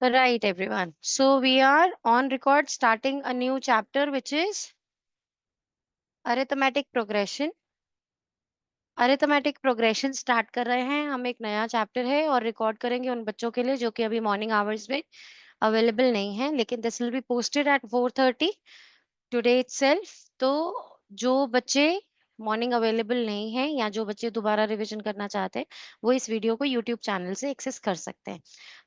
Right, everyone. So we are on record starting a new chapter, which is arithmetic progression. Arithmetic progression start कर रहे हैं हम। एक नया चैप्टर है और रिकॉर्ड करेंगे उन बच्चों के लिए जो कि अभी मॉर्निंग आवर्स में अवेलेबल नहीं है, लेकिन this will be posted at 4:30 today itself. तो जो बच्चे मॉर्निंग अवेलेबल नहीं है या जो बच्चे दोबारा रिवीजन करना चाहते हैं वो इस वीडियो को यूट्यूब चैनल से एक्सेस कर सकते हैं।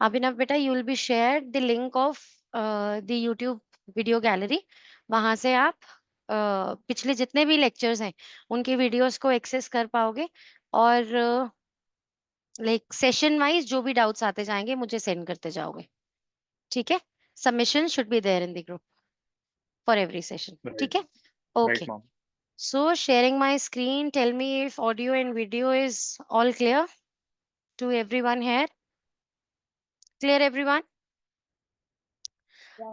अभिनव बेटा, you will B share the link of the YouTube video gallery. वहां से आप पिछले जितने भी लेक्चर्स हैं उनके वीडियोस को एक्सेस कर पाओगे और लाइक सेशन वाइज जो भी डाउट्स आते जाएंगे मुझे सेंड करते जाओगे। ठीक है? Submission should be there in the group for every session. Right. ठीक है? Right, okay. mom. So sharing my screen, tell me if audio and video is all clear to everyone here. Clear everyone?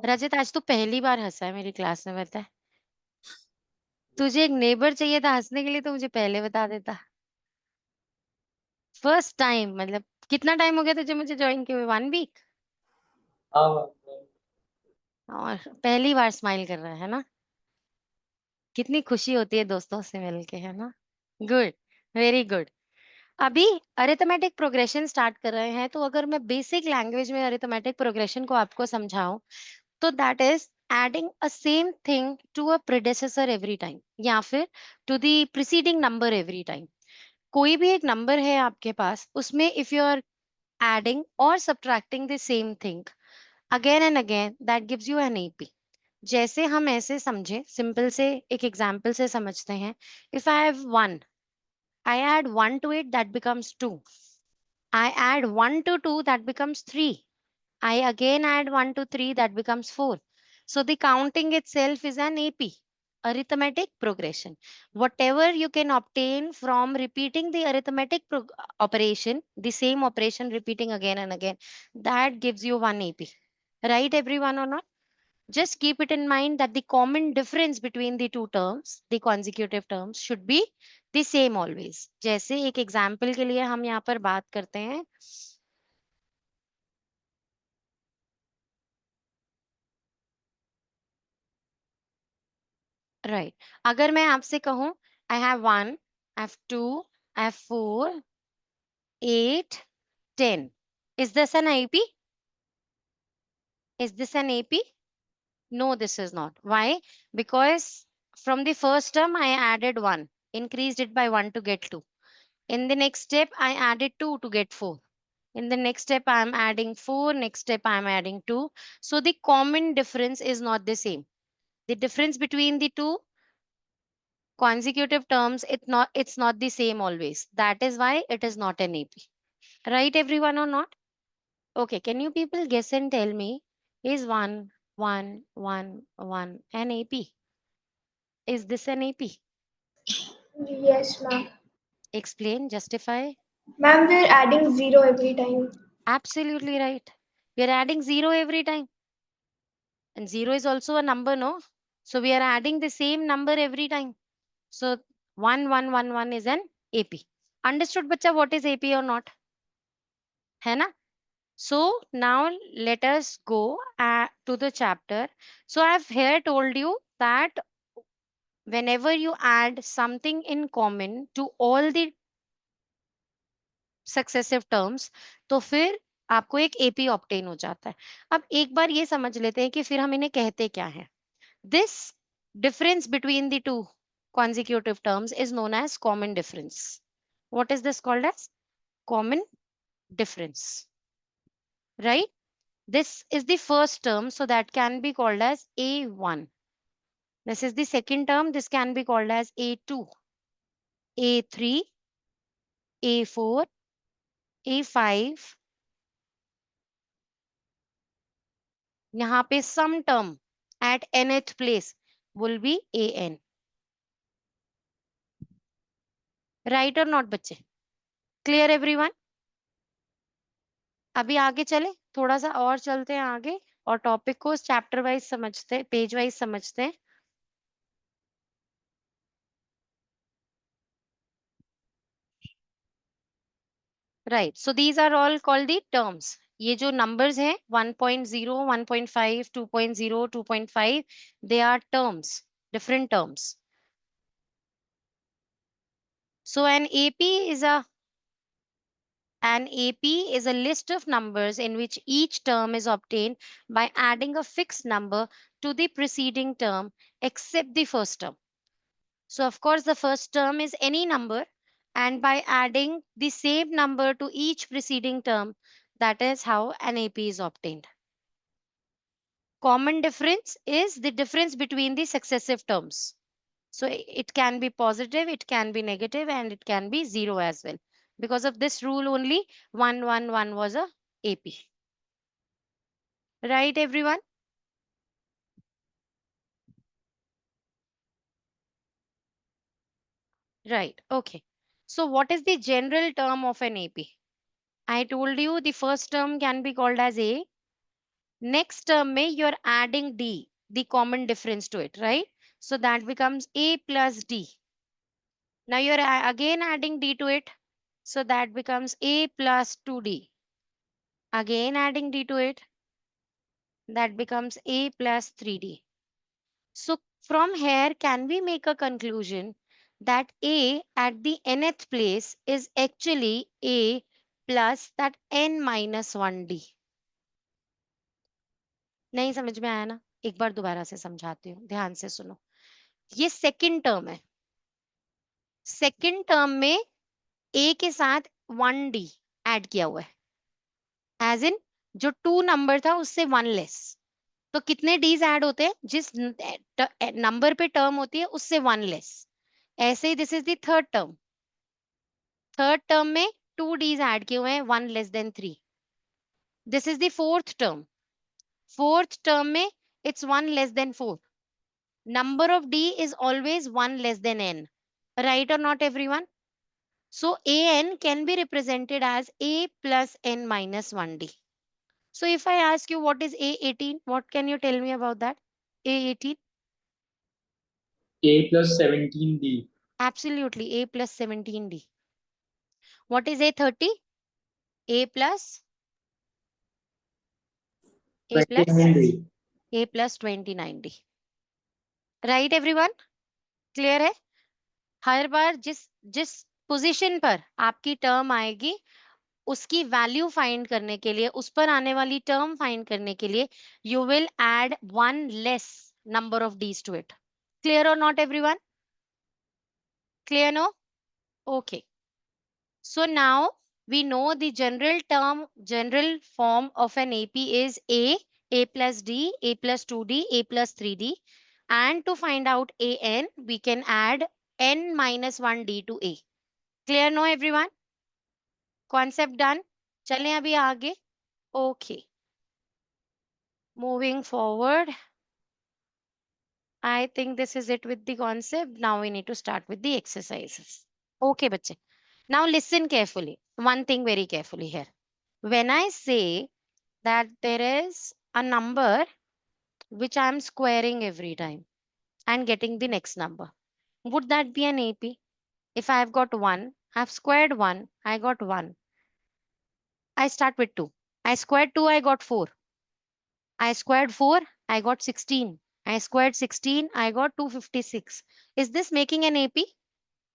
रजत, आज तू पहली बार हंसा है मेरी class में, बता है। तुझे एक नेबर चाहिए था हंसने के लिए तो मुझे पहले बता देता। फर्स्ट टाइम मतलब कितना टाइम हो गया तुझे मुझे ज्वाइन किए हुए? 1 वीक। और पहली बार स्माइल कर रहा है ना? कितनी खुशी होती है दोस्तों से मिलके, है ना? Good, very good. अभी अरिथमेटिक प्रोग्रेशन स्टार्ट कर रहे हैं, तो अगर मैं बेसिक लैंग्वेज में अरिथमेटिक प्रोग्रेशन को आपको समझाऊं तो that is adding a same thing to a predecessor every time या फिर to the preceding number every time. कोई भी एक नंबर है आपके पास, उसमें इफ यू आर एडिंग और subtracting the same thing again and again, that gives you an AP. जैसे हम ऐसे समझे, सिंपल से एक एग्जाम्पल से समझते हैं। If I have 1, I add 1 to it, that becomes 2. I add 1 to 2, that becomes 3. I again add 1 to 3, that becomes 4. So the counting itself is an AP, arithmetic progression. Whatever you can obtain from repeating the arithmetic operation, the same operation repeating again and again, that gives you 1 AP. Right, everyone, or not? Just keep it in mind that the common difference between the two terms, the consecutive terms, should be the same always. जैसे एक example के लिए हम यहाँ पर बात करते हैं, राइट अगर मैं आपसे कहूं I have 1, I have 2, I have 4, 8, 10, is this an AP? Is this an AP? No, this is not. Why? Because from the first term I added 1, increased it by 1 to get 2. In the next step, I added 2 to get 4. In the next step, I am adding 4. Next step, I am adding 2. So the common difference is not the same. The difference between the two consecutive terms, it's not the same always. That is why it is not an AP. Right, everyone, or not? Okay, can you people guess and tell me, is 1, 1, 1, 1 an AP? Is this an AP? Yes, ma'am. Explain, justify. Ma'am, we're adding 0 every time. Absolutely right. We are adding 0 every time. And 0 is also a number, no? So we are adding the same number every time. So 1, 1, 1, 1 is an AP. Understood, bacha, what is AP or not? है ना? So now let us go to the chapter. So I have here told you that whenever you add something in common to all the successive terms, तो फिर आपको एक AP obtain हो जाता है। अब एक बार ये समझ लेते हैं कि फिर हम इन्हें कहते क्या है। This difference between the two consecutive terms is known as common difference. What is this called as? Common difference. Right? This is the first term, so that can be called as A1. This is the second term, this can be called as A2, A3, A4, A5. यहाँ पे some term at nth place will be AN. Right or not, बच्चे? Clear everyone? अभी आगे चले, थोड़ा सा और चलते हैं आगे और टॉपिक को चैप्टर वाइज समझते हैं, पेज वाइज समझते हैं। Right, so these are all called the terms. ये जो numbers हैं 1.0, 1.5, 2.0, 2.5, they are terms, different terms. So an AP is a list of numbers in which each term is obtained by adding a fixed number to the preceding term except the first term. So of course the first term is any number, and by adding the same number to each preceding term, that is how an AP is obtained. Common difference is the difference between the successive terms. So it can be positive, it can be negative, and it can be zero as well. Because of this rule only, 1, 1, 1 was a AP. Right, everyone? Right, okay. So what is the general term of an AP? I told you the first term can be called as A. Next term may you're adding D, the common difference to it, right? So that becomes A plus D. Now you're again adding D to it. So that becomes A plus 2D. Again adding D to it. That becomes A plus 3D. So from here, can we make a conclusion that A at the nth place is actually A plus that n minus 1D? नहीं समझ में आया ना? एक बार दोबारा से समझाती हूँ, ध्यान से सुनो. ये सेकंड टर्म है. सेकंड टर्म में A के साथ 1D ऐड किया हुआ है. एज इन जो 2 नंबर था उससे 1 लेस. तो कितने डीज ऐड होते हैं? जिस नंबर पे टर्म होती है उससे 1 लेस. ऐसे ही this is the third term. Third term में 2 डीज ऐड किए हुए हैं, 1 less than 3. This is the fourth term. Fourth term में it's 1 less than 4. Number of D is always 1 less than N. Right or not, everyone? So AN can be represented as A plus N minus 1D. So if I ask you what is A18, what can you tell me about that? A18? A plus 17D. Absolutely, A plus 17D. What is A30? A plus? A plus? 29D. A plus 29D. Right, everyone? Clear है? हर बार जिस जिस position पर आपकी term आएगी उसकी value find करने के लिए, उस पर आने वाली टर्म फाइंड करने के लिए you will add 1 less number of d's to it. Clear or not, everyone? Clear? No? Okay. So now we know the general form of an AP is A plus D, A plus 2D, A plus 3D. And to find out AN, we can add N minus 1D to A. Clear no, everyone? Concept done? चलें अभी आगे. Okay. Moving forward. I think this is it with the concept. Now we need to start with the exercises. Okay, बच्चे. Now listen carefully. One thing very carefully here. When I say that there is a number which I'm squaring every time and getting the next number, would that be an AP? If I've got 1, I've squared 1, I got 1. I start with 2. I squared 2, I got 4. I squared 4, I got 16. I squared 16, I got 256. Is this making an AP?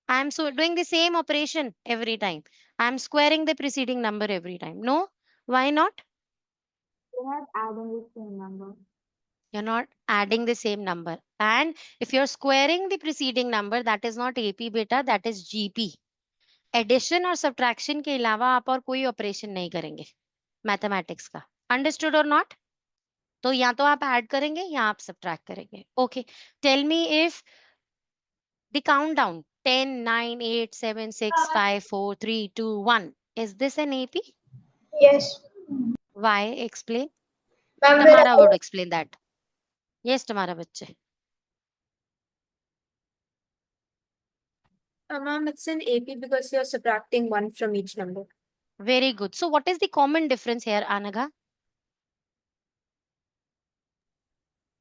I'm so doing the same operation every time. I'm squaring the preceding number every time. No? Why not? You're not adding the same number. You're not adding the same number. And if you're squaring the preceding number, that is not AP beta, that is GP. Addition और subtraction के अलावा आप और कोई operation नहीं करेंगे mathematics का. Understood और नॉट? तो या तो आप ऐड करेंगे या आप सब्ट्रैक्ट करेंगे. Okay, tell me if the countdown 10, 9, 8, 7, 6, 5, 4, 3, 2, 1. Is this an AP? Yes. Why? Explain. Ma'am, Tamara would explain that. Yes, Tamara बच्चे. Ma'am, it's an AP because you're subtracting 1 from each number. Very good. So what is the common difference here, Anaga?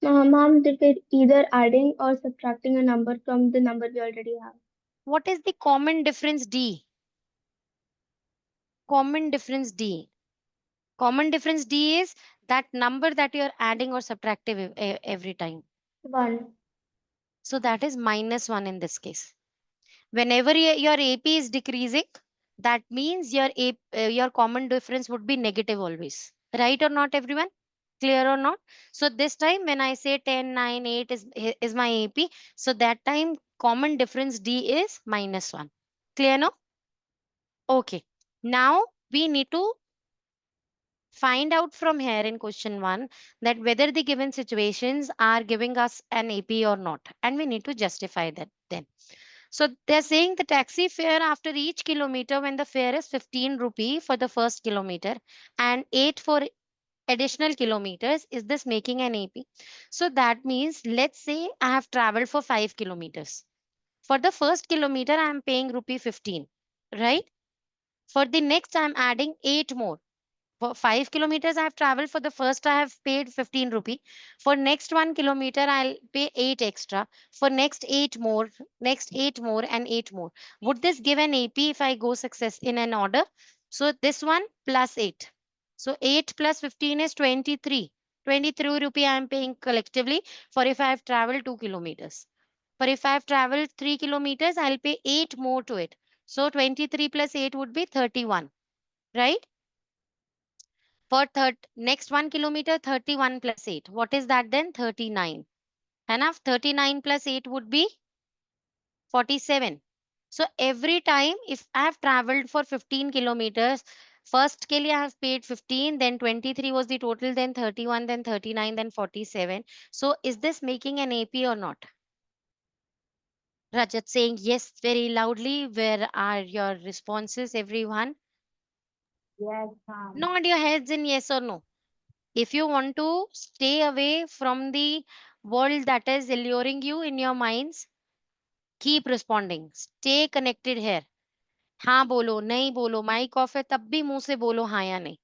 ma'am, we're either adding or subtracting a number from the number we already have. What is the common difference D? Common difference D. Common difference D is that number that you're adding or subtracting every time. 1. So that is -1 in this case. Whenever your AP is decreasing, that means your common difference would be negative always. Right or not, everyone? Clear or not? So this time when I say 10, 9, 8 is my AP, so that time common difference D is -1. Clear now? Okay. Now we need to find out from here in question 1 that whether the given situations are giving us an AP or not, and we need to justify that then. So they're saying the taxi fare after each kilometer when the fare is 15 rupee for the first kilometer and 8 for additional kilometers, is this making an AP? So that means let's say I have traveled for 5 kilometers. For the first kilometer I am paying rupee 15, right? For the next I am adding 8 more. For 5 kilometers I have traveled, for the first I have paid 15 rupee. For next 1 kilometer I'll pay 8 extra. For next 8 more, next 8 more and 8 more. Would this give an AP if I go success in an order? So this one plus 8. So 8 plus 15 is 23. 23 rupee I am paying collectively for if I have traveled 2 kilometers. For if I have traveled 3 kilometers, I'll pay 8 more to it. So 23 plus 8 would be 31, right? For next 1 kilometer, 31 plus 8. What is that then? 39. Enough. 39 plus 8 would be 47. So every time if I have traveled for 15 kilometers, first ke liye I have paid 15, then 23 was the total, then 31, then 39, then 47. So is this making an AP or not? Rajat saying yes very loudly. Where are your responses, everyone? Yes, ma'am. Nod your heads in yes or no. If you want to stay away from the world that is alluring you in your minds, keep responding. Stay connected here. हाँ बोलो, नहीं बोलो, mic off है तब भी मुंह से बोलो हाँ या नहीं,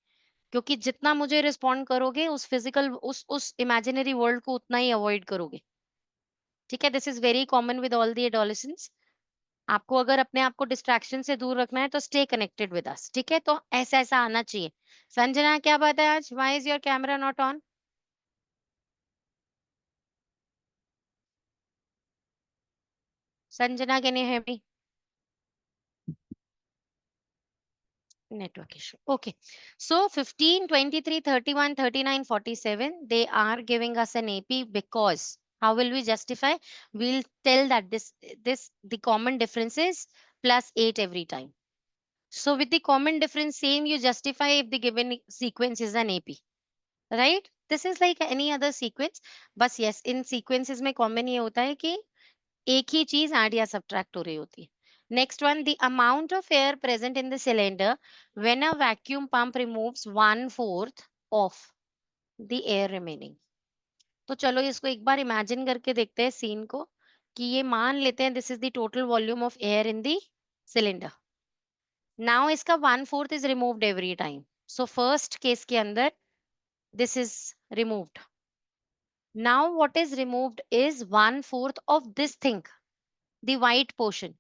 क्योंकि जितना मुझे रिस्पॉन्ड करोगे उस फिजिकल उस इमेजिनरी वर्ल्ड को उतना ही अवॉइड करोगे. ठीक है, this is very common with all the adolescents. आपको अगर अपने आप को डिस्ट्रैक्शन से दूर रखना है तो स्टे कनेक्टेड विद अस. ठीक है, तो ऐसा ऐसा आना चाहिए. संजना क्या बात है आज? Why is your camera not on? Sanjana, can you hear me? Network issue. Okay. So 15, 23, 31, 39, 47, they are giving us an AP because how will we justify? We'll tell that the common difference is plus 8 every time. So with the common difference, same you justify if the given sequence is an AP, right? This is like any other sequence. But yes, in sequences में common ये होता है कि एक ही चीज add या subtract हो रही होती है. Next one, the amount of air present in the cylinder when a vacuum pump removes 1/4 of the air remaining. तो चलो इसको एक बार इमेजिन करके देखते हैं सीन को, कि ये मान लेते हैं this is the total volume of air in the cylinder. Now इसका 1/4 is removed every time. So first case के अंदर this is removed. Now what is removed is 1/4 of this thing, the white portion.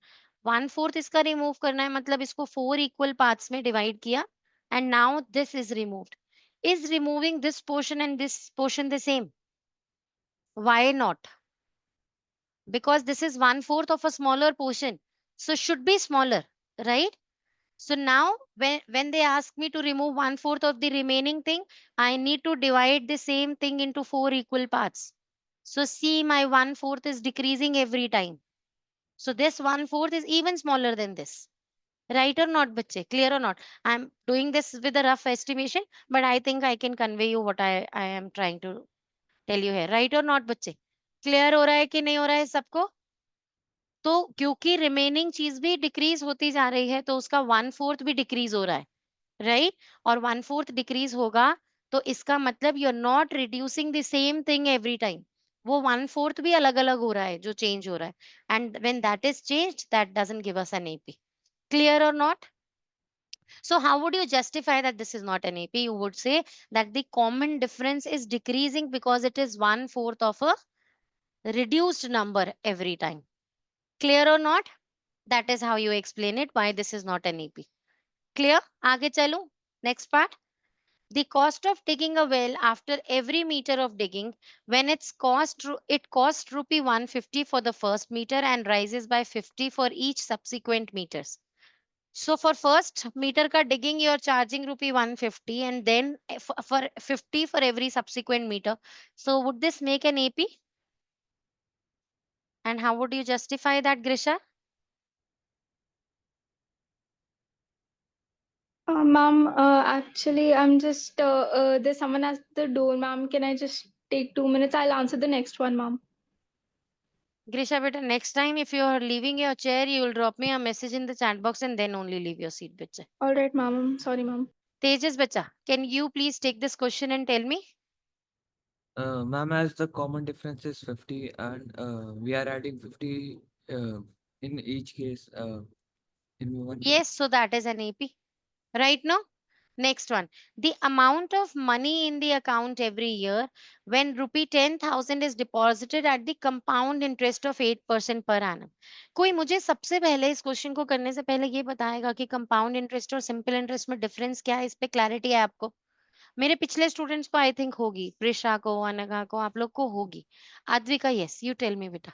1/4 इसका remove करना है, मतलब इसको 4 equal parts में divide किया and now this is removed. Is removing this portion and this portion the same? Why not? Because this is 1/4 of a smaller portion, so should be smaller, right? So now when they ask me to remove 1/4 of the remaining thing, I need to divide the same thing into 4 equal parts. So see, my 1/4 is decreasing every time. So this 1/4 is even smaller than this. Right or not, bachche? Clear or not? I'm doing this with a rough estimation, but I think I can convey you what I am trying to tell you here. Right or not, बच्चे? Clear हो रहा है कि नहीं हो रहा है सबको? तो क्योंकि रिमेनिंग चीज भी डिक्रीज होती जा रही है तो उसका 1/4 भी डिक्रीज हो रहा है, राइट? और 1/4 डिक्रीज होगा तो इसका मतलब you are not reducing the same thing every time. वो 1/4 भी अलग अलग हो रहा है जो चेंज हो रहा है. And when that is changed, that doesn't give us an AP. Clear or not? So how would you justify that this is not an AP? You would say that the common difference is decreasing because it is 1/4 of a reduced number every time. Clear or not? That is how you explain it, why this is not an AP. Clear? आगे चलो. Next part. The cost of digging a well after every meter of digging, when it costs rupee 150 for the first meter and rises by 50 for each subsequent meters. So for first meter ka digging, you are charging rupee 150 and then for 50 for every subsequent meter. So would this make an AP? And how would you justify that, Grisha? Ma'am, actually, I'm just, there's someone at the door, ma'am. Can I just take 2 minutes? I'll answer the next one, ma'am. Grisha, beta, next time if you are leaving your chair, you will drop me a message in the chat box and then only leave your seat, bacha. All right, ma'am. Sorry, ma'am. Tejas, bacha, can you please take this question and tell me? Ma'am, as the common difference is 50 and we are adding 50 in each case in one. Yes, so that is an AP. Right now? Next one. The amount of money in the account every year when rupee 10,000 is deposited at the compound interest of 8% per annum. कोई मुझे सबसे पहले इस question को करने से पहले ये बताएगा कि कंपाउंड इंटरेस्ट और सिंपल इंटरेस्ट में डिफरेंस क्या है? इस पे क्लैरिटी है आपको? मेरे पिछले स्टूडेंट्स को आई थिंक होगी, प्रिशा को, अनघा को, आप लोग को होगी. आद्विका, यस, यू टेल मी बेटा.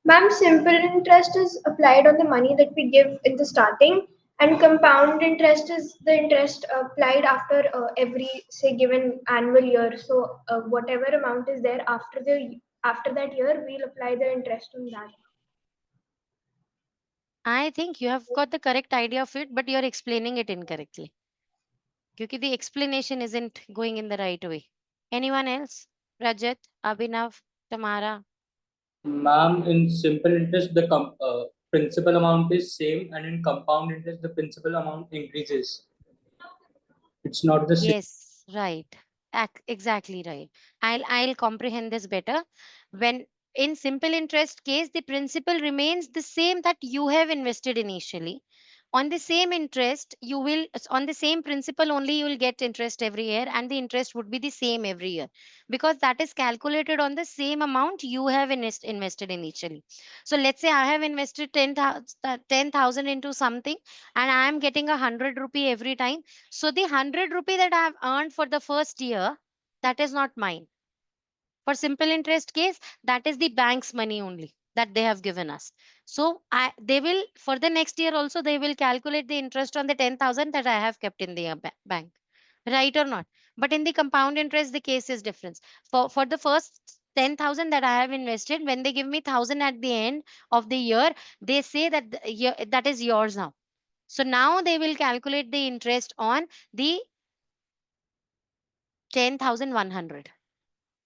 Ma'am, simple interest is applied on the money that we give in the starting, and compound interest is the interest applied after every, say, given annual year. So whatever amount is there after that year, we'll apply the interest on that. I think you have got the correct idea of it, but you are explaining it incorrectly. क्योंकि the explanation isn't going in the right way. Anyone else? Rajat, Abhinav, Tamara? Ma'am, in simple interest, the principal amount is same, and in compound interest, the principal amount increases. It's not the same. Yes, right. Exactly right. I'll comprehend this better. When in simple interest case, the principal remains the same that you have invested initially. On the same interest, on the same principal only you will get interest every year, and the interest would be the same every year because that is calculated on the same amount you have invested initially. So let's say I have invested 10,000 into something and I am getting 100 rupee every time. So the 100 rupee that I have earned for the first year, that is not mine. For simple interest case, that is the bank's money only that they have given us. So they will, for the next year also, they will calculate the interest on the 10,000 that I have kept in the bank. Right or not? But in the compound interest, the case is different. For the first 10,000 that I have invested, when they give me 1,000 at the end of the year, they say that that is yours now. So now they will calculate the interest on the 10,100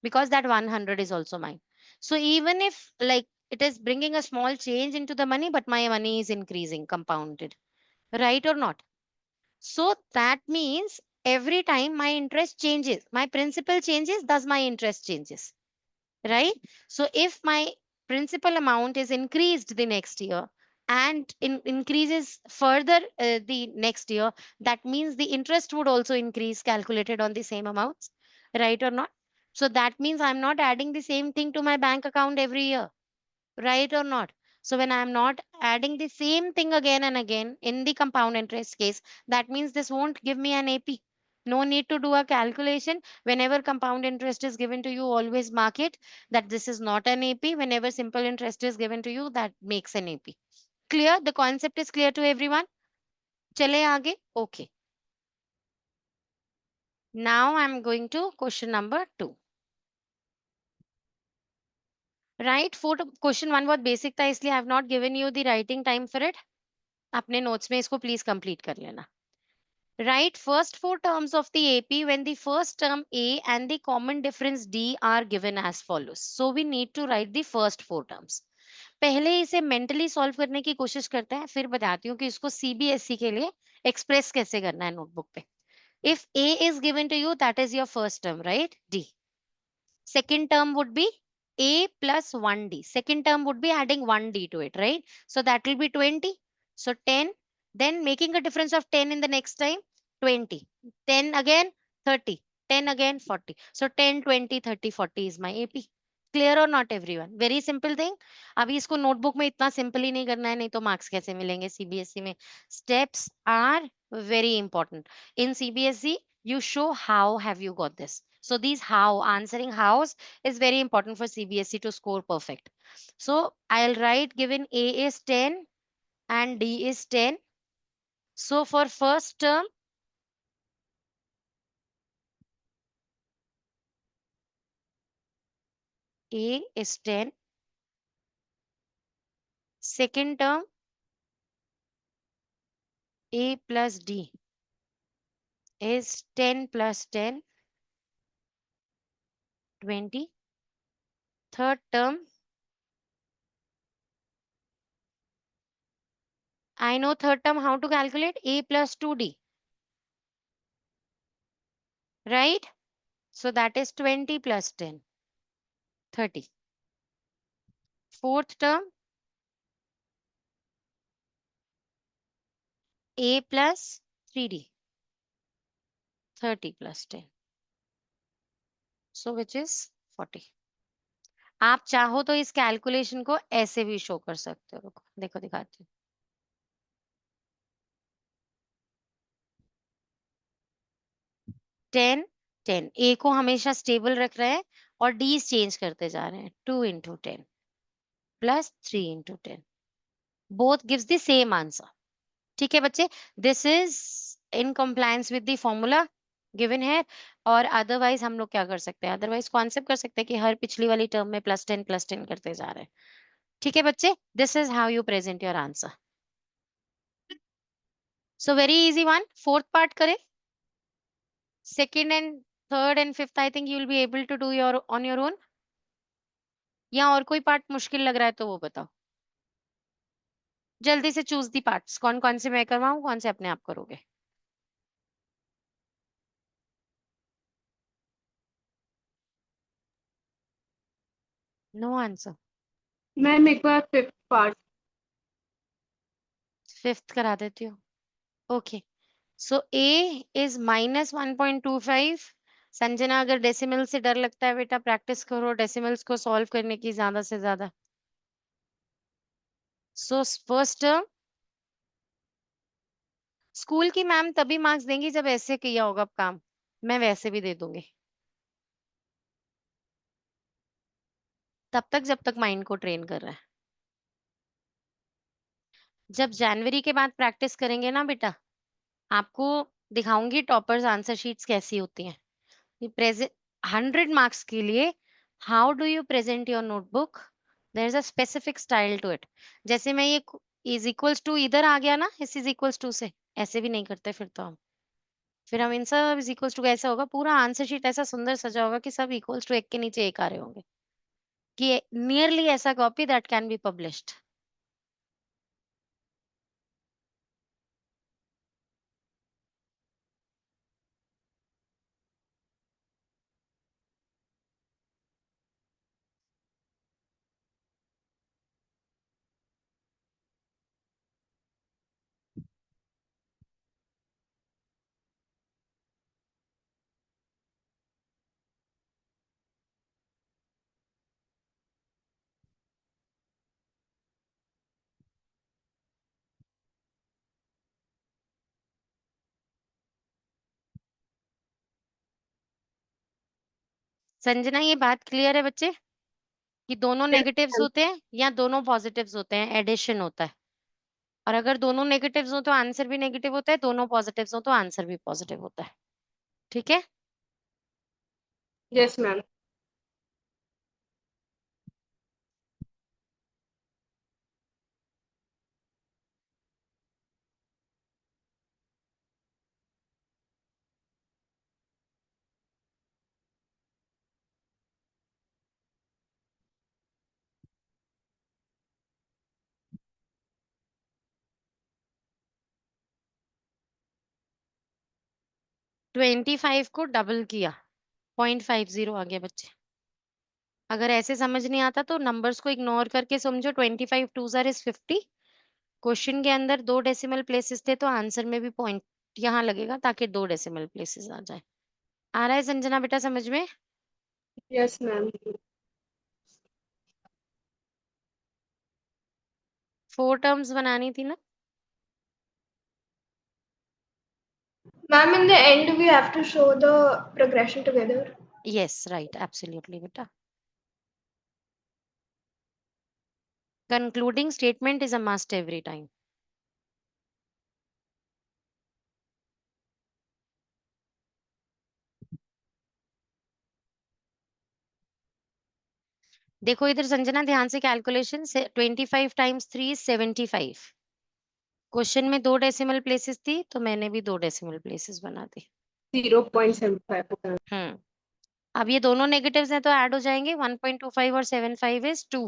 because that 100 is also mine. So even if like it is bringing a small change into the money, but my money is increasing, compounded, right or not? So that means every time my interest changes, my principal changes, thus my interest changes, right? So if my principal amount is increased the next year and increases further the next year, that means the interest would also increase calculated on the same amounts, right or not? So that means I'm not adding the same thing to my bank account every year, right or not? So when I'm not adding the same thing again and again in the compound interest case, that means this won't give me an AP. No need to do a calculation. Whenever compound interest is given to you, always mark it that this is not an AP. Whenever simple interest is given to you, that makes an AP. Clear? The concept is clear to everyone? Chale aage? Okay. Now I'm going to question number 2. Right? Question 1 बहुत basic था इसलिए I have not given you the writing time for it. अपने notes में इसको please complete कर लेना. Write first 4 terms of the AP when the first term A and the common difference D are given as follows. So we need to write the first 4 terms. पहले इसे mentally solve करने की कोशिश करते हैं, फिर बताती हूँ कि इसको CBSE के लिए express कैसे करना है notebook पे. If A is given to you, that is your first term, right? D. Second term would be A plus 1D. Second term would be adding 1D to it, right? So that will be 20. So 10. Then making a difference of 10 in the next time, 20. 10 again, 30. 10 again, 40. So 10, 20, 30, 40 is my AP. Clear or not everyone? Very simple thing. अभी इसको notebook में इतना simple ही नहीं करना है, नहीं तो marks कैसे मिलेंगे CBSE में? Steps are very important. In CBSE, you show how have you got this. So these how, answering hows is very important for CBSE to score perfect. So I'll write given A is 10 and D is 10. So for first term, A is 10. Second term, A plus D is 10 plus 10, 20. Third term, I know third term how to calculate A plus 2D, right? So that is 20 plus 10, 30. Fourth term, A plus 3D, 30 plus 10. So which is 40. आप चाहो तो इस calculation को ऐसे भी show कर सकते हो। रुको, देखो दिखाती हूँ। 10, 10. A को हमेशा स्टेबल रख रहे हैं और D चेंज करते जा रहे हैं। 2 into 10 plus 3 into 10. Both gives the same answer. ठीक है बच्चे, this is in compliance with the formula given है। और अदरवाइज हम लोग क्या कर सकते हैं, अदरवाइज कॉन्सेप्ट कर सकते हैं कि हर पिछली वाली टर्म में प्लस टेन करते जा रहे हैं। ठीक है बच्चे, this is how you present your answer. So very easy one. Fourth part करें, second and third and fifth I think you will be able to do your on your own, या और कोई पार्ट मुश्किल लग रहा है तो वो बताओ। जल्दी से चूज दी पार्ट्स, कौन कौन से मैं करवाऊं, कौन से अपने आप करोगे। No answer. मैम एक बार फिफ्थ पार्ट। फिफ्थ करा देती हूँ। Okay, so A is minus 1.25। Sanjana, अगर डेसिमल से डर लगता है बेटा प्रैक्टिस करो डेसिमल्स को सॉल्व करने की ज्यादा से ज्यादा। सो फर्स्ट टर्म, स्कूल की मैम तभी मार्क्स देंगी जब ऐसे किया होगा काम, मैं वैसे भी दे दूंगी तब तक जब तक माइंड को ट्रेन कर रहा है। जब जनवरी के बाद प्रैक्टिस करेंगे ना बेटा, आपको दिखाऊंगी टॉपर्स आंसर शीट्स कैसी होती हैं। प्रेजेंट 100 मार्क्स के लिए how do you present your notebook, there is a specific style to it. जैसे मैं ये इज इक्वल्स टू इधर आ गया ना, इस इज इक्वल्स टू से ऐसे भी नहीं करते फिर तो हम, फिर हम इन सब इज इक्वल्स टू ऐसा होगा, पूरा आंसर शीट ऐसा सुंदर सजा होगा कि सब इक्वल्स टू एक के नीचे एक आ रहे होंगे, कि नियरली ऐसा copy that can be published. Sanjana, ये बात क्लियर है बच्चे कि दोनों नेगेटिव्स होते हैं या दोनों पॉजिटिव्स होते हैं, एडिशन होता है। और अगर दोनों नेगेटिव्स हो तो आंसर भी नेगेटिव होता है, दोनों पॉजिटिव्स हो तो आंसर भी पॉजिटिव होता है। ठीक है, यस मैम। ट्वेंटी फाइव को डबल किया 0.50 आ गया बच्चे। अगर ऐसे समझ नहीं आता तो नंबर्स को इग्नोर करके समझो, 25 टू ज़ार इज 50। क्वेश्चन के अंदर 2 डेसिमल प्लेसेस थे तो आंसर में भी पॉइंट यहाँ लगेगा ताकि 2 डेसिमल प्लेसेस आ जाए। आ रहा है संजना बेटा समझ में? Yes ma'am. 4 टर्म्स बनानी थी ना। Ma'am, in the end, we have to show the progression together. Yes, right, absolutely, beta. Concluding statement is a must every time. देखो इधर संजना ध्यान से कैलकुलेशन से 25 टाइम्स 3 इज 75. क्वेश्चन में 2 डेसिमल प्लेसेस थी तो मैंने भी 2 डेसिमल प्लेसेस बना दी. 0.75. अब ये दोनों नेगेटिव्स हैं तो ऐड हो जाएंगे. 1.25 और 75 इज 2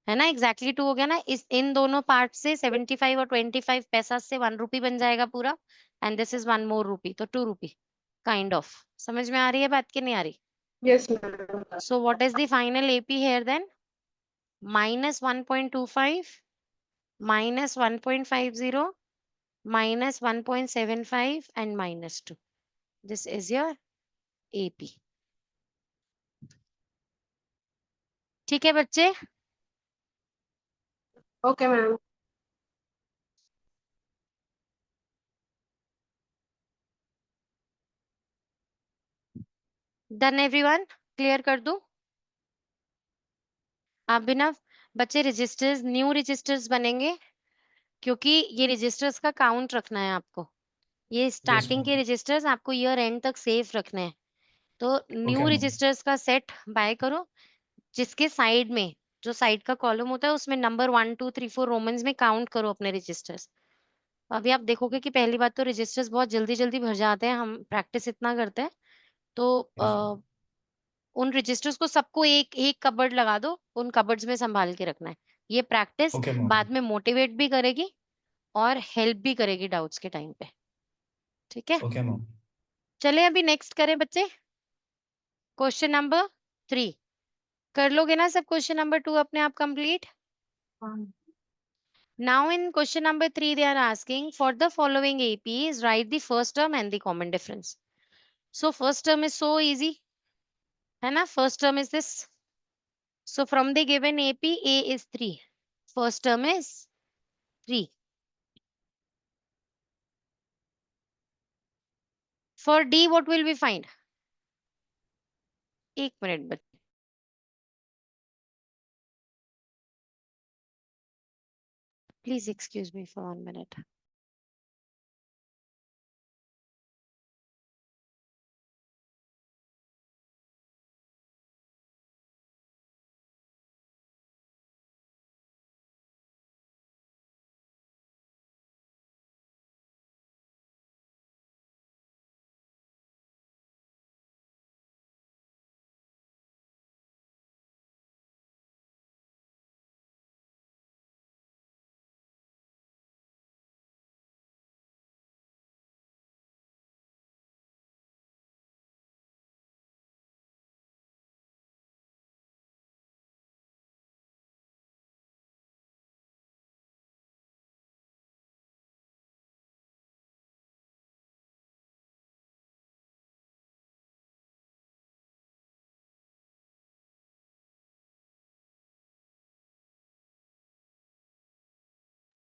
है ना. एग्जैक्टली 2 हो गया ना. इस इन दोनों पार्ट से 75 और 25 पैसा से 1 रुपी बन जाएगा पूरा. एंड दिस इज 1 मोर रुपी तो 2 रुपी काइंड ऑफ. समझ में आ रही है बात कि नहीं आ रही? Yes, ma'am. So what is the final AP here then? Minus 1.25 minus 1.50 minus 1.75 and minus 2. This is your AP. ठीक है बच्चे? Okay, ma'am. Done everyone? Clear कर दूं? आप बिना बच्चे रजिस्टर्स न्यू रजिस्टर्स बनेंगे क्योंकि ये रजिस्टर्स का काउंट रखना है आपको. ये स्टार्टिंग के रजिस्टर्स आपको ईयर एंड तक सेव रखने हैं. तो न्यू ma'am. रजिस्टर्स का सेट बाय करो जिसके साइड में जो साइड का कॉलम होता है उसमें नंबर 1 2 3 4 रोमन्स में काउंट करो अपने रजिस्टर्स. अभी आप देखोगे कि पहली बात तो रजिस्टर्स बहुत जल्दी जल्दी भर जाते हैं. हम प्रैक्टिस इतना करते हैं तो उन रजिस्टर्स को सबको एक एक कबर्ड लगा दो. उन कबर्ड्स में संभाल के रखना है. ये प्रैक्टिस बाद में मोटिवेट भी करेगी और हेल्प भी करेगी डाउट्स के टाइम पे. ठीक है. Okay, ma'am. चले अभी नेक्स्ट करें बच्चे. क्वेश्चन नंबर 3 कर लोगे ना सब. क्वेश्चन नंबर 2 अपने आप complete. Now in question number 3 they are asking for the following APs write the first term and the common difference. So first term is so easy है ना. First term is this. So from the given AP A is 3. First term is 3. For D what will we find? एक minute बच्चे. Please excuse me for 1 minute.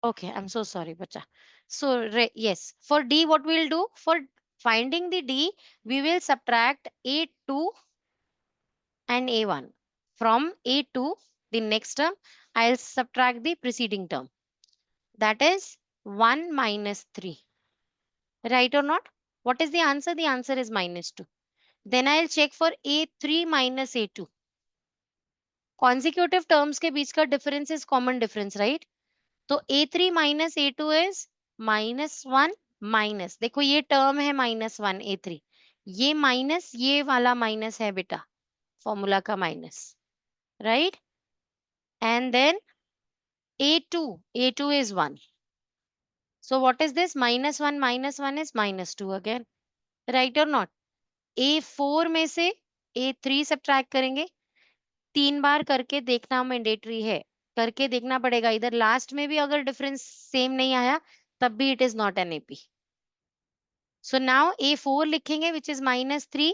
Okay, I'm so sorry, bacha. So, yes, for D, what we'll do? For finding the D, we will subtract A2 and A1. From A2, the next term, I'll subtract the preceding term. That is 1 minus 3. Right or not? What is the answer? The answer is minus 2. Then I'll check for A3 minus A2. Consecutive terms के बीच का difference is common difference, right? तो A3 minus A2 is minus 1 minus. देखो ये term है minus 1 A3. ये minus ये वाला minus है बेटा फॉर्मूला का minus. Right. And then A2 is 1. So what is this? Minus 1 is minus 2 again. Right or not? A4 में से A3 सब्ट्रैक्ट करेंगे. 3 बार करके देखना मैंडेटरी है. करके देखना पड़ेगा. इधर लास्ट में भी अगर डिफरेंस सेम नहीं आया तब भी it is not an AP. So now A4 लिखेंगे विच इज minus 3.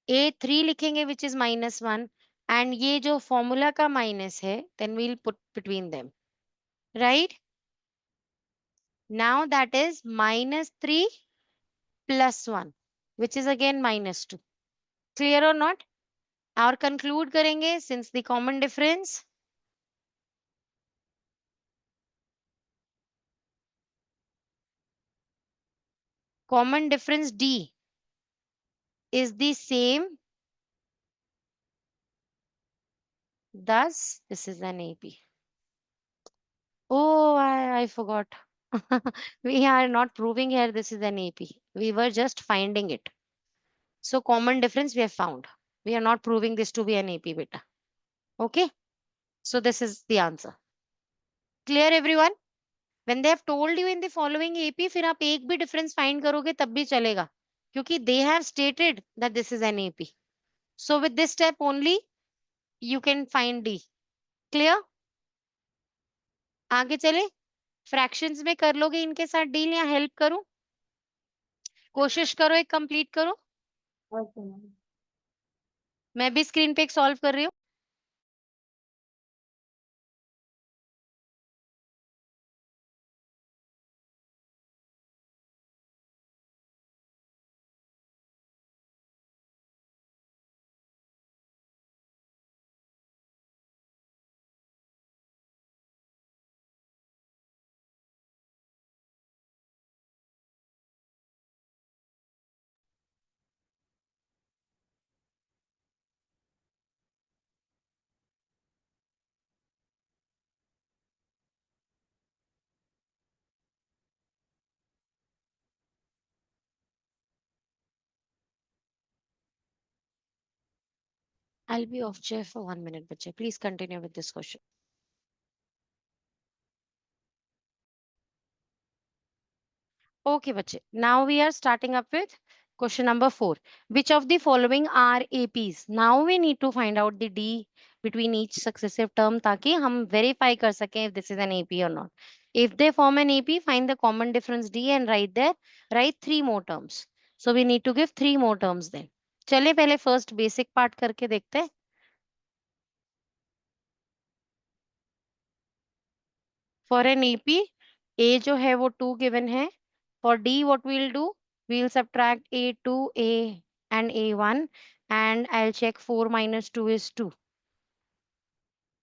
A3 लिखेंगे विच इज minus 1. एंड ये जो फॉर्मूला का माइनस है then we'll put between them. Right. Now that is -3 plus 1, which is again -2. Clear or not? और conclude करेंगे since the common difference. Common difference D is the same. Thus, this is an AP. Oh, I forgot. We are not proving here this is an AP. We were just finding it. So common difference we have found. We are not proving this to be an AP beta. Okay. So this is the answer. Clear everyone? When they have told you in the following AP, फिर आप एक भी difference find करोगे तब भी चलेगा. क्योंकि they have stated that this is an AP. So with this step only, you can find D. Clear? आगे चले? Fractions में कर लोगे इनके साथ डील या हेल्प करूं? कोशिश करो एक कंप्लीट करो. Okay, ma'am. मैं भी स्क्रीन पे एक सॉल्व कर रही हूँ. I'll be off chair for 1 minute, बच्चे. Please continue with this question. Okay, बच्चे. Now we are starting up with question number 4. Which of the following are APs? Now we need to find out the D between each successive term ताकि हम verify कर सकें if this is an AP or not. If they form an AP, find the common difference D and write 3 more terms. So we need to give 3 more terms then. चलिए पहले first basic part करके देखते हैं. For an AP, A जो है वो 2 given है. For D, what we'll do? We'll subtract A2, A and A1 and I'll check 4 minus 2 is 2.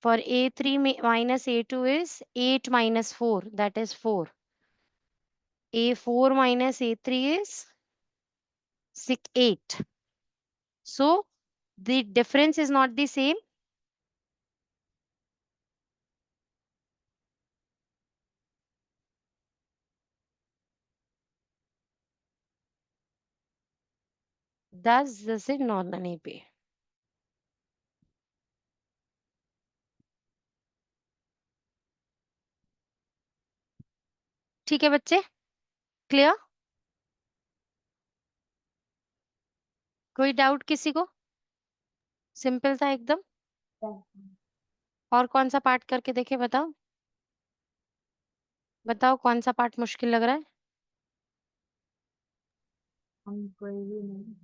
For A3 minus A2 is 8 minus 4, that is 4. A4 minus A3 is 8. So the difference is not the same. Thus, this is not an AP. ठीक है बच्चे? Clear? कोई doubt किसी को? Simple था एकदम. Yeah. और कौन सा पार्ट करके देखे बताओ. बताओ कौन सा पार्ट मुश्किल लग रहा है. हम कोई भी नहीं.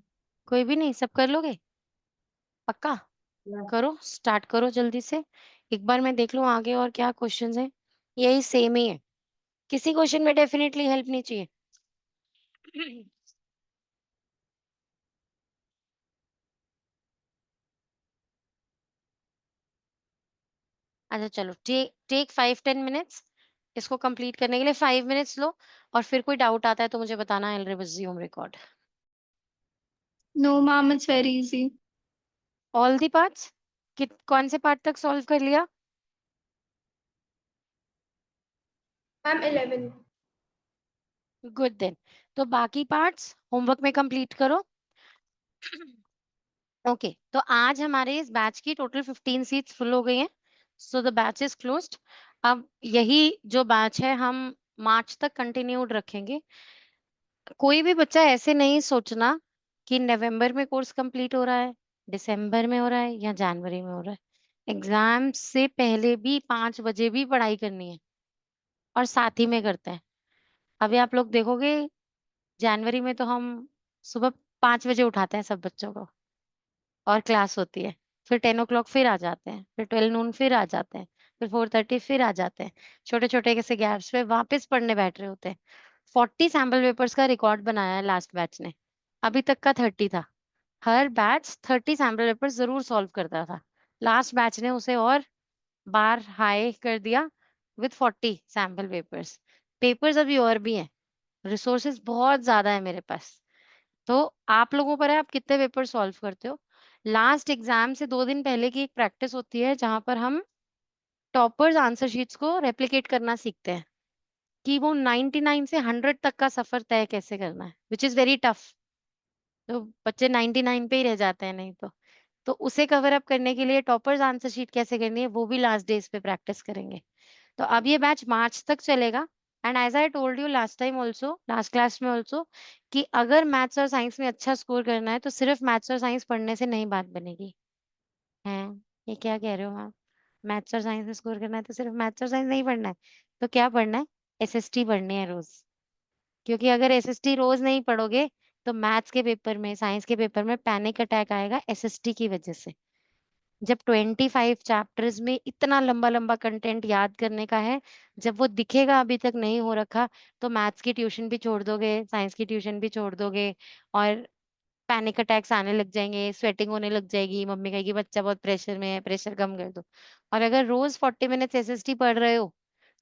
कोई भी नहीं, सब कर लोगे? पक्का? Yeah. करो, स्टार्ट करो जल्दी से. एक बार मैं देख लूं आगे और क्या क्वेश्चंस हैं. यही सेम ही है. किसी क्वेश्चन में डेफिनेटली हेल्प नहीं चाहिए. अच्छा चलो, टेक 5-10 मिनट्स इसको कंप्लीट करने के लिए. 5 मिनट्स लो और फिर कोई डाउट आता है तो मुझे बताना. I will resume record. No, ma'am, it's very easy. All the parts. कौन से पार्ट तक सॉल्व कर लिया? Ma'am, 11. Good then. तो बाकी पार्ट्स होमवर्क में कंप्लीट करो. ओके तो आज हमारे इस बैच की टोटल 15 सीट्स फुल हो गई हैं. So the batch is closed. अब यही जो बैच है हम मार्च तक कंटिन्यूड रखेंगे. कोई भी बच्चा ऐसे नहीं सोचना कि नवंबर में कोर्स कंप्लीट हो रहा है, दिसंबर में हो रहा है या जनवरी में हो रहा है. एग्जाम से पहले भी 5 बजे भी पढ़ाई करनी है और साथ ही में करते हैं. अभी आप लोग देखोगे जनवरी में तो हम सुबह 5 बजे उठाते हैं सब बच्चों को और क्लास होती है. फिर 10 o'clock फिर आ जाते हैं, फिर 12 noon फिर आ जाते हैं. फिर 4:30 फिर आ जाते हैं। छोटे-छोटे कैसे गैप्स पे वापस पढ़ने बैठ रहे होते हैं। 40 सैंपल पेपर्स का रिकॉर्ड बनाया है लास्ट बैच ने। अभी तक का 30 था। हर बैच 30 सैंपल पेपर्स ज़रूर सॉल्व करता था। लास्ट बैच ने उसे और बार हाई कर दिया विथ 40 सैंपल पेपर्स। पेपर्स अभी और भी हैं। रिसोर्सेज़ बहुत ज़्यादा है मेरे पास। तो आप लोगों पर है आप कितने पेपर सॉल्व करते हो। लास्ट एग्ज़ाम से 2 दिन पहले की एक प्रैक्टिस होती है जहाँ पर हम टॉपर्स आंसर शीट्स को रेप्लिकेट करना सीखते हैं कि वो 99 से 100 तक का सफ़र तय कैसे करना है, व्हिच इज़ वेरी टफ। तो बच्चे 99 पे ही रह जाते हैं नहीं तो। तो उसे कवर अप करने के लिए टॉपर्स आंसर शीट कैसे करनी है वो भी लास्ट डेज़ पे प्रैक्टिस करेंगे। तो अब ये बैच मार्च तक चलेगा and as I told you last time also, last class में आल्सो कि अगर मैथ्स और साइंस में अच्छा स्कोर करना है तो सिर्फ मैथ्स और साइंस पढ़ने से नहीं बात बनेगी। हैं? ये क्या कह रहे हो आप? मैथ्स और साइंस में स्कोर करना है तो सिर्फ मैथ्स और साइंस नहीं पढ़ना है, तो क्या पढ़ना है? एसएसटी पढ़नी है रोज़। क्योंकि अगर एसएसटी रोज़ नहीं पढ़ोगे तो मैथ्स के पेपर में, साइंस के पेपर में पैनिक अटैक आएगा एसएसटी की वजह से। जब 25 चैप्टर्स में इतना लंबा-लंबा कंटेंट याद करने का है, जब वो दिखेगा अभी तक नहीं हो रखा, तो मैथ्स की ट्यूशन भी छोड़ दोगे, साइंस की ट्यूशन भी छोड़ दोगे और पैनिक अटैक्स आने लग जाएँगे, स्वेटिंग होने लग जाएगी, मम्मी कहेगी बच्चा बहुत प्रेशर में है, प्रेशर कम कर दो। और अगर रोज़ 40 मिनट्स एसएसटी पढ़ रहे हो,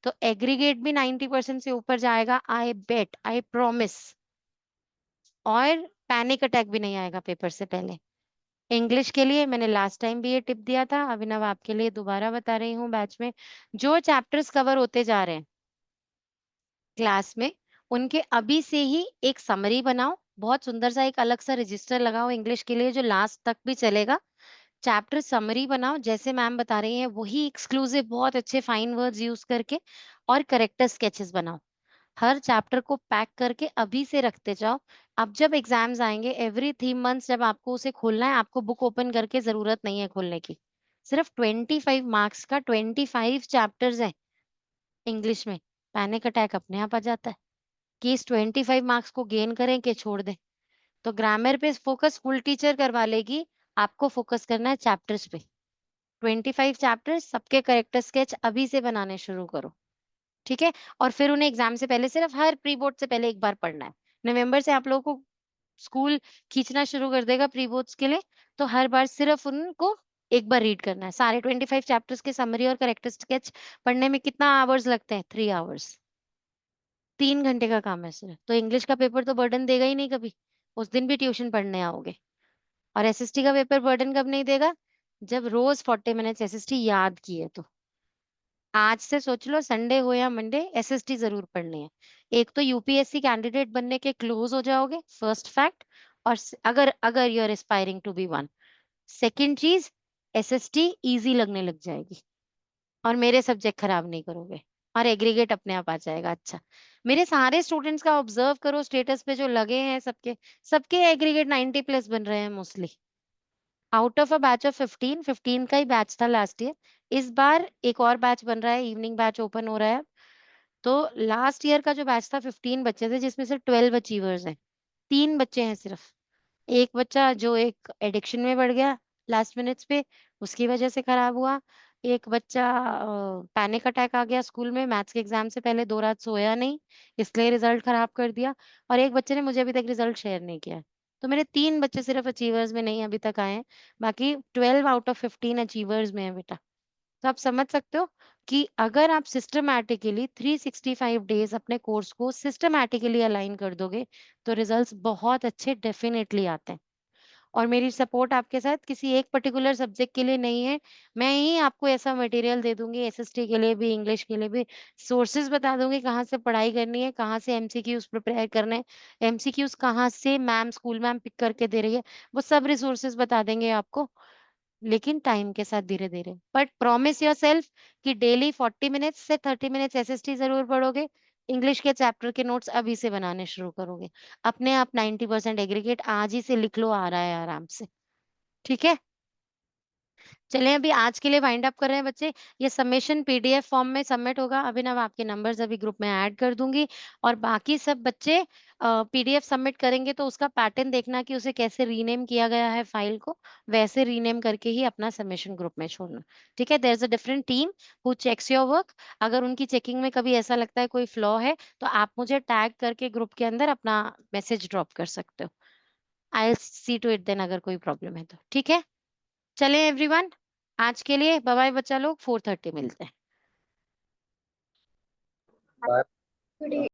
तो एग्रीगेट भी 90% से ऊपर जाएगा, आई बेट, आई प्रॉमिस। और पैनिक अटैक भी नहीं आएगा पेपर से पहले। इंग्लिश के लिए मैंने लास्ट टाइम भी ये टिप दिया था, अभिनव आपके लिए दोबारा बता रही हूँ बैच में। जो चैप्टर्स कवर होते जा रहे हैं क्लास में, उनके अभी से ही एक समरी बनाओ, बहुत सुंदर सा एक अलग सा रजिस्टर लगाओ इंग्लिश के लिए जो लास्ट तक भी चलेगा। चैप्टर समरी बनाओ जैसे मैम बता रही हैं वही एक्सक्लूसिव बहुत अच्छे फाइन वर्ड्स यूज़ करके और कैरेक्टर स्केचेस बनाओ। हर चैप्टर को पैक करके अभी से रखते जाओ। अब जब एग्ज़ाम्स आएँगे एवरी 3 मंथ्स जब आपको उसे खोलना है, आपको बुक ओपन करके ज़रूरत नहीं है खोलने की। सिर्फ 25 मार्क्स का 25 चैप्टर्स हैं इंग्लिश में। पैनिक अटैक अपने आप आ जाता है कि इस 25 मार्क्स को गेन करें कि छोड़ दें। तो ग्रामर पे फ़ोकस स्कूल टीचर करवा लेगी, आपको फ़ोकस करना है चैप्टर्स पे। 25 चैप्टर्स सबके कैरेक्टर स्केच अभी से बनाने शुरू करो। ठीक है? और फिर उन्हें एग्ज़ाम से पहले सिर्फ हर प्री बोर्ड से पहले एक बार पढ़ना है। नवंबर से आप लोगों को स्कूल खींचना शुरू कर देगा प्री बोर्ड्स के लिए, तो हर बार सिर्फ उनको एक बार रीड करना है। सारे 25 चैप्टर्स के समरी और कैरेक्टर स्केच पढ़ने में कितना आवर्स लगते हैं? 3 आवर्स। 3 घंटे का काम है सिर्फ। तो इंग्लिश का पेपर तो बर्डन देगा ही नहीं कभी। उस दिन भी ट्यूशन पढ़ने आओगे। और एसएसटी का पेपर बर्डन कब नहीं देगा? जब रोज़ 40 मिनट्स एसएसटी याद की है तो। आज से सोच लो संडे हो या मंडे एसएसटी ज़रूर पढ़नी है। एक तो यूपीएससी कैंडिडेट बनने के क्लोज़ हो जाओगे, फर्स्ट फैक्ट। और अगर अगर you are aspiring to be one. Second चीज़, एसएसटी ईज़ी लगने लग जाएगी और मेरे सब्जेक्ट खराब नहीं करोगे और एग्रीगेट अपने आप आ जाएगा अच्छा। मेरे सारे स्टूडेंट्स का ऑब्जर्व करो स्टेटस पे जो लगे हैं सबके, सबके एग्रीगेट 90 प्लस बन रहे हैं mostly. Out of a batch of 15 का ही बैच था लास्ट ईयर। इस बार एक और बैच बन रहा है, इवनिंग बैच ओपन हो रहा है। तो लास्ट ईयर का जो बैच था 15 बच्चे थे जिसमें से 12 अचीवर्स हैं। 3 बच्चे हैं सिर्फ। एक बच्चा जो एक एडिक्शन में बढ़ गया लास्ट मिनट्स पे, उसकी वजह से खराब हुआ। एक बच्चा पैनिक अटैक आ गया स्कूल में, मैथ्स के एग्ज़ाम से पहले 2 रात सोया नहीं, इसलिए रिज़ल्ट खराब कर दिया। और एक बच्चे ने मुझे अभी तक रिज़ल्ट शेयर नहीं किया है। तो मेरे 3 बच्चे सिर्फ अचीवर्स में नहीं अभी तक आए हैं, बाकी 12 आउट ऑफ 15 अचीवर्स में हैं बेटा। तो आप समझ सकते हो कि अगर आप सिस्टमैटिकली 365 डेज़ अपने कोर्स को सिस्टमैटिकली अलाइन कर दोगे, तो रिज़ल्ट्स बहुत अच्छे डेफ़िनेटली आते हैं। और मेरी सपोर्ट आपके साथ किसी एक पर्टिकुलर सब्जेक्ट के लिए नहीं है। मैं ही आपको ऐसा मटेरियल दे दूँगी एसएसटी के लिए भी, इंग्लिश के लिए भी। सोर्सेज़ बता दूँगी कहाँ से पढ़ाई करनी है, कहाँ से एमसीक्यूज़ प्रिपेयर करने हैं, एमसीक्यूज़ कहाँ से मैम स्कूल मैम पिक करके दे रही है, वो सब रिसोर्सेज़ बता देंगे आपको। लेकिन टाइम के साथ धीरे-धीरे। बट प्रॉमिस योरसेल्फ कि डेली 40 मिनट्स से 30 मिनट्स एसएसटी ज़रूर पढ़ोगे। इंग्लिश के चैप्टर के नोट्स अभी से बनाने शुरू करोगे। अपने आप 90% एग्रीगेट आज ही से लिख लो, आ रहा है आराम से। ठीक है? चलिए अभी आज के लिए वाइंड अप कर रहे हैं बच्चे। ये सबमिशन पीडीएफ फॉर्म में सबमिट होगा। अभिनव आपके नंबर्स अभी ग्रुप में ऐड कर दूंगी और बाकी सब बच्चे पीडीएफ सबमिट करेंगे तो उसका पैटर्न देखना कि उसे कैसे रीनेम किया गया है फाइल को, वैसे रीनेम करके ही अपना सबमिशन ग्रुप में छोड़ना। ठीक है, there is a different team who checks your work. अगर उनकी चेकिंग में कभी ऐसा लगता है कोई फ्लॉ है तो आप मुझे टैग करके ग्रुप के अंदर अपना मैसेज ड्रॉप कर सकते हो। I will see to it then अगर कोई प्रॉब्लम है तो। ठीक है, चलें एवरीवन, आज के लिए बाय बाय बच्चा लोग, 4:30 मिलते हैं। Bye. Good